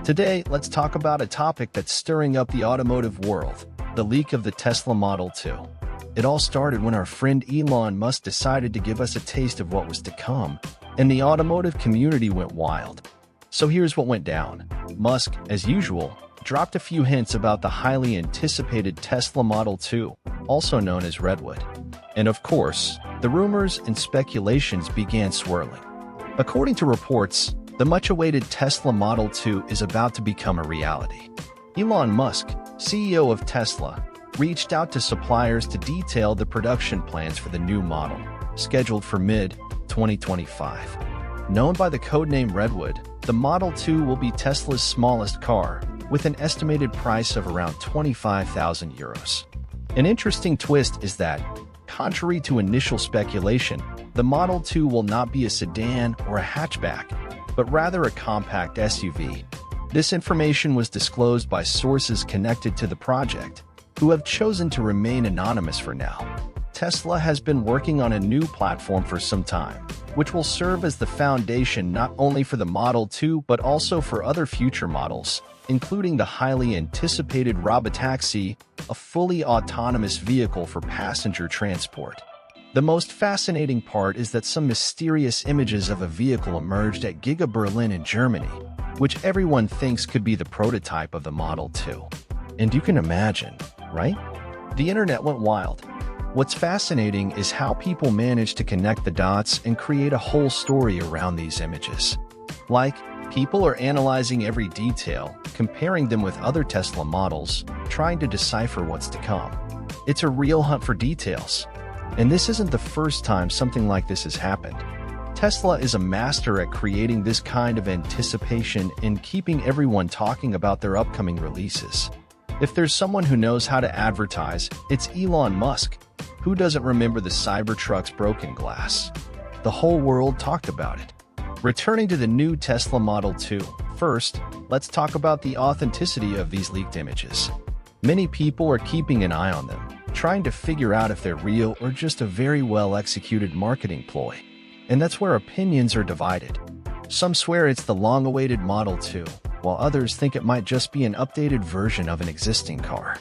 Today, let's talk about a topic that's stirring up the automotive world, the leak of the Tesla Model 2. It all started when our friend Elon Musk decided to give us a taste of what was to come, and the automotive community went wild. So here's what went down. Musk, as usual, dropped a few hints about the highly anticipated Tesla Model 2, also known as Redwood. And of course, the rumors and speculations began swirling. According to reports, the much-awaited Tesla Model 2 is about to become a reality. Elon Musk, CEO of Tesla, reached out to suppliers to detail the production plans for the new model, scheduled for mid-2025. Known by the codename Redwood, the Model 2 will be Tesla's smallest car, with an estimated price of around €25,000. An interesting twist is that, contrary to initial speculation, the Model 2 will not be a sedan or a hatchback, but rather a compact SUV. This information was disclosed by sources connected to the project, who have chosen to remain anonymous for now. Tesla has been working on a new platform for some time, which will serve as the foundation not only for the Model 2 but also for other future models, including the highly anticipated Robotaxi, a fully autonomous vehicle for passenger transport. The most fascinating part is that some mysterious images of a vehicle emerged at Giga Berlin in Germany, which everyone thinks could be the prototype of the Model 2. And you can imagine, right? The internet went wild. What's fascinating is how people managed to connect the dots and create a whole story around these images. Like, people are analyzing every detail, comparing them with other Tesla models, trying to decipher what's to come. It's a real hunt for details. And this isn't the first time something like this has happened. Tesla is a master at creating this kind of anticipation and keeping everyone talking about their upcoming releases. If there's someone who knows how to advertise, it's Elon Musk. Who doesn't remember the Cybertruck's broken glass? The whole world talked about it. Returning to the new Tesla Model 2, first, let's talk about the authenticity of these leaked images. Many people are keeping an eye on them, trying to figure out if they're real or just a very well-executed marketing ploy. And that's where opinions are divided. Some swear it's the long-awaited Model 2, while others think it might just be an updated version of an existing car.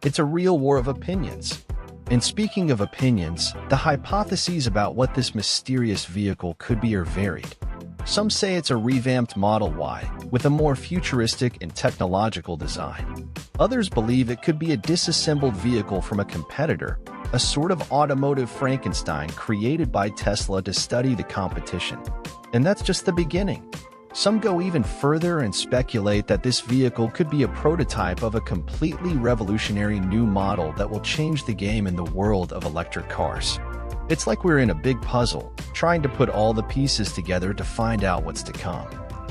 It's a real war of opinions. And speaking of opinions, the hypotheses about what this mysterious vehicle could be are varied. Some say it's a revamped Model Y, with a more futuristic and technological design. Others believe it could be a disassembled vehicle from a competitor, a sort of automotive Frankenstein created by Tesla to study the competition. And that's just the beginning. Some go even further and speculate that this vehicle could be a prototype of a completely revolutionary new model that will change the game in the world of electric cars. It's like we're in a big puzzle, trying to put all the pieces together to find out what's to come.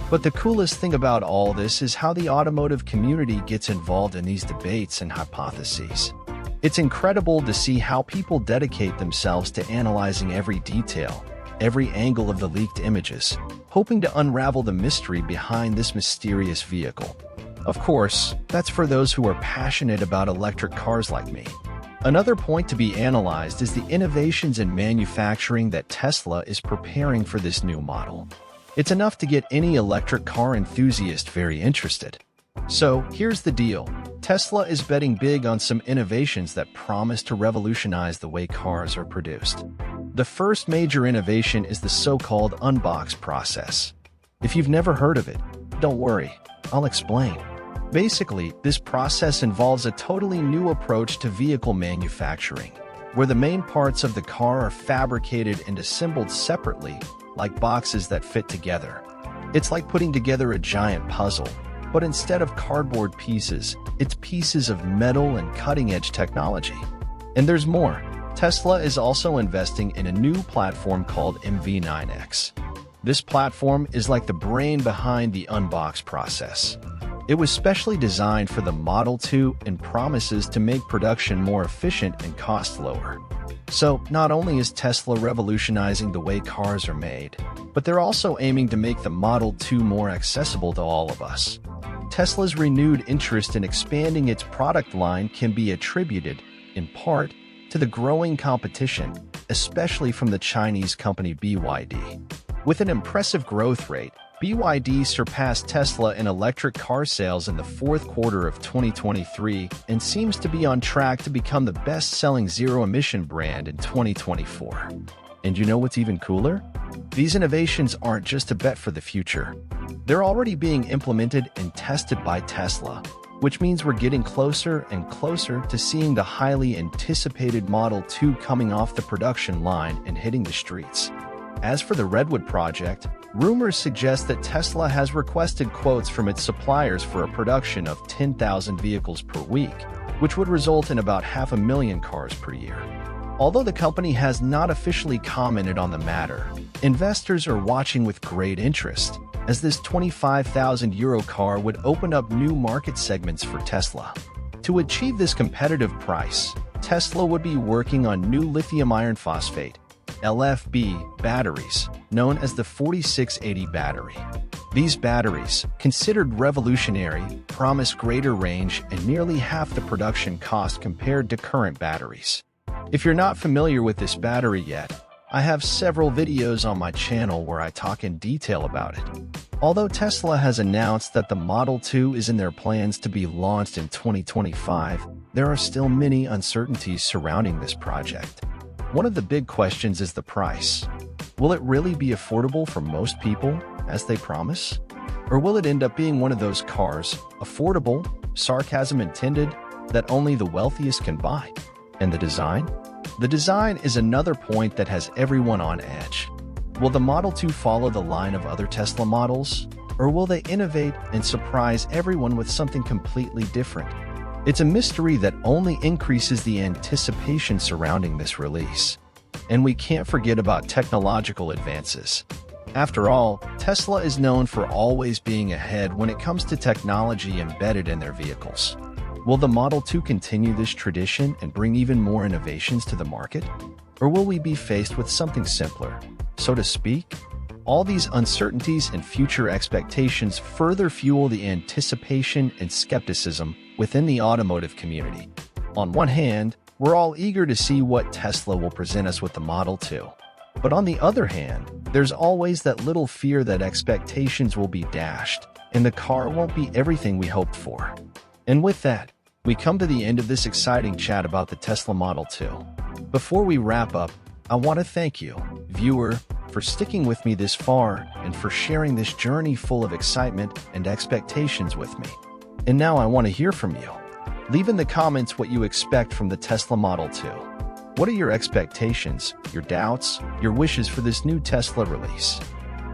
But the coolest thing about all this is how the automotive community gets involved in these debates and hypotheses. It's incredible to see how people dedicate themselves to analyzing every detail, every angle of the leaked images, hoping to unravel the mystery behind this mysterious vehicle. Of course, that's for those who are passionate about electric cars like me. Another point to be analyzed is the innovations in manufacturing that Tesla is preparing for this new model. It's enough to get any electric car enthusiast very interested. So, here's the deal. Tesla is betting big on some innovations that promise to revolutionize the way cars are produced. The first major innovation is the so-called unbox process. If you've never heard of it, don't worry, I'll explain. Basically, this process involves a totally new approach to vehicle manufacturing, where the main parts of the car are fabricated and assembled separately, like boxes that fit together. It's like putting together a giant puzzle, but instead of cardboard pieces, it's pieces of metal and cutting-edge technology. And there's more. Tesla is also investing in a new platform called MV9X. This platform is like the brain behind the unbox process. It was specially designed for the Model 2 and promises to make production more efficient and cost lower. So, not only is Tesla revolutionizing the way cars are made, but they're also aiming to make the Model 2 more accessible to all of us. Tesla's renewed interest in expanding its product line can be attributed, in part, to the growing competition, especially from the Chinese company BYD. With an impressive growth rate, BYD surpassed Tesla in electric car sales in the fourth quarter of 2023 and seems to be on track to become the best-selling zero-emission brand in 2024. And you know what's even cooler? These innovations aren't just a bet for the future. They're already being implemented and tested by Tesla, which means we're getting closer and closer to seeing the highly anticipated Model 2 coming off the production line and hitting the streets. As for the Redwood project, rumors suggest that Tesla has requested quotes from its suppliers for a production of 10,000 vehicles per week, which would result in about 500,000 cars per year. Although the company has not officially commented on the matter, investors are watching with great interest, as this €25,000 car would open up new market segments for Tesla. To achieve this competitive price, Tesla would be working on new lithium iron phosphate (LFP) batteries, known as the 4680 battery. These batteries, considered revolutionary, promise greater range and nearly half the production cost compared to current batteries. If you're not familiar with this battery yet, I have several videos on my channel where I talk in detail about it. Although Tesla has announced that the Model 2 is in their plans to be launched in 2025, there are still many uncertainties surrounding this project. One of the big questions is the price. Will it really be affordable for most people, as they promise? Or will it end up being one of those cars, affordable, sarcasm intended, that only the wealthiest can buy? And the design? The design is another point that has everyone on edge. Will the Model 2 follow the line of other Tesla models? Or will they innovate and surprise everyone with something completely different? It's a mystery that only increases the anticipation surrounding this release. And we can't forget about technological advances. After all, Tesla is known for always being ahead when it comes to technology embedded in their vehicles. Will the Model 2 continue this tradition and bring even more innovations to the market? Or will we be faced with something simpler, so to speak? All these uncertainties and future expectations further fuel the anticipation and skepticism within the automotive community. On one hand, we're all eager to see what Tesla will present us with the Model 2. But on the other hand, there's always that little fear that expectations will be dashed and the car won't be everything we hoped for. And with that, we come to the end of this exciting chat about the Tesla Model 2. Before we wrap up, I want to thank you, viewer, for sticking with me this far and for sharing this journey full of excitement and expectations with me. And now I want to hear from you. Leave in the comments what you expect from the Tesla Model 2. What are your expectations, your doubts, your wishes for this new Tesla release?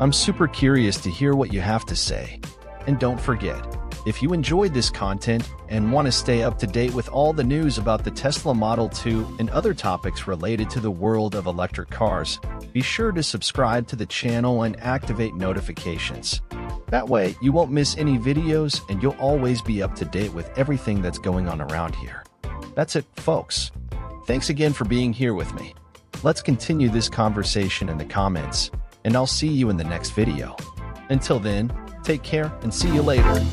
I'm super curious to hear what you have to say. And don't forget, if you enjoyed this content and want to stay up to date with all the news about the Tesla Model 2 and other topics related to the world of electric cars, be sure to subscribe to the channel and activate notifications. That way, you won't miss any videos and you'll always be up to date with everything that's going on around here. That's it, folks. Thanks again for being here with me. Let's continue this conversation in the comments, and I'll see you in the next video. Until then, take care and see you later.